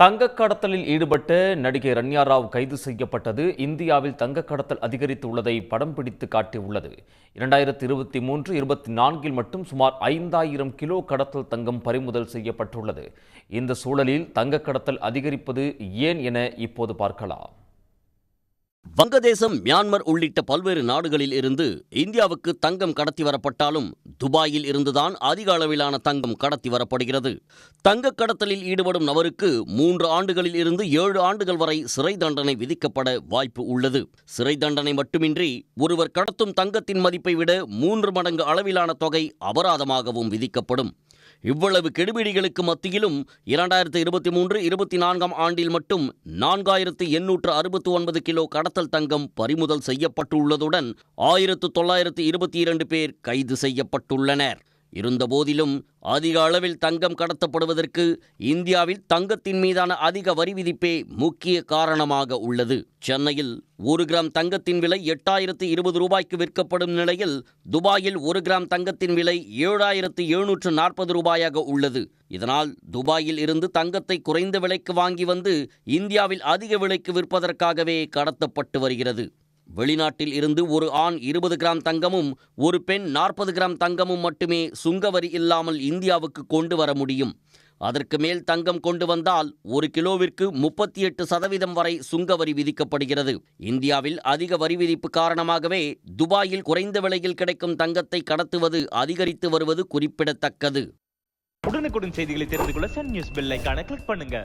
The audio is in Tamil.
தங்கக் கடத்தலில் ஈடுபட்ட நடிகை ரன்யா ராவ் கைது செய்யப்பட்டது இந்தியாவில் தங்கக் கடத்தல் அதிகரித்துள்ளதை படம் பிடித்து காட்டியுள்ளது. 2023-24 மட்டும் சுமார் 5000 கிலோ கடத்தல் தங்கம் பறிமுதல் செய்யப்பட்டுள்ளது. இந்த சூழலில் தங்கக் கடத்தல் அதிகரிப்பது ஏன் என இப்போது பார்க்கலாம். வங்கதேசம், மியான்மர் உள்ளிட்ட பல்வேறு நாடுகளில் இருந்து இந்தியாவுக்கு தங்கம் கடத்தி வரப்பட்டாலும் துபாயில் இருந்துதான் அதிக அளவிலான தங்கம் கடத்தி வரப்படுகிறது. தங்கக் கடத்தலில் ஈடுபடும் நபருக்கு 3 ஆண்டுகளில் இருந்து 7 ஆண்டுகள் வரை சிறை தண்டனை விதிக்கப்பட வாய்ப்பு உள்ளது. சிறை தண்டனை மட்டுமின்றி ஒருவர் கடத்தும் தங்கத்தின் மதிப்பை விட 3 மடங்கு அளவிலான தொகை அபராதமாகவும் விதிக்கப்படும். இவ்வளவு கெடுபிடிகளுக்கு மத்தியிலும் 2023-24 ஆண்டில் மட்டும் 4869 கிலோ கடத்தல் தங்கம் பறிமுதல் செய்யப்பட்டுள்ளதுடன் 1922 பேர் கைது செய்யப்பட்டுள்ளனர். இருந்தபோதிலும் அதிக அளவில் தங்கம் கடத்தப்படுவதற்கு இந்தியாவில் தங்கத்தின் மீதான அதிக வரி விதிப்பே முக்கிய காரணமாக உள்ளது. சென்னையில் 1 கிராம் தங்கத்தின் விலை 8020 ரூபாய்க்கு விற்கப்படும் நிலையில் துபாயில் 1 கிராம் தங்கத்தின் விலை 7740 ரூபாயாக உள்ளது. இதனால் துபாயில் இருந்து தங்கத்தை குறைந்த விலைக்கு வாங்கி வந்து இந்தியாவில் அதிக விலைக்கு விற்பதற்காகவே கடத்தப்பட்டு வருகிறது. வெளிநாட்டில் இருந்து ஒரு ஆண் 20 கிராம் தங்கமும் ஒரு பெண் 40 கிராம் தங்கமும் மட்டுமே சுங்கவரி இல்லாமல் இந்தியாவுக்கு கொண்டு வர முடியும். அதற்கு மேல் தங்கம் கொண்டு வந்தால் 1 கிலோவிற்கு 38% வரை சுங்கவரி விதிக்கப்படுகிறது. இந்தியாவில் அதிக வரி விதிப்பு காரணமாகவே துபாயில் குறைந்த விலையில் கிடைக்கும் தங்கத்தை கடத்துவது அதிகரித்து வருவது குறிப்பிடத்தக்கது. உடனுக்குடன் செய்திகளை தெரிந்து கொள்ள சன் நியூஸ் பெல் ஐகானை கிளிக் பண்ணுங்க.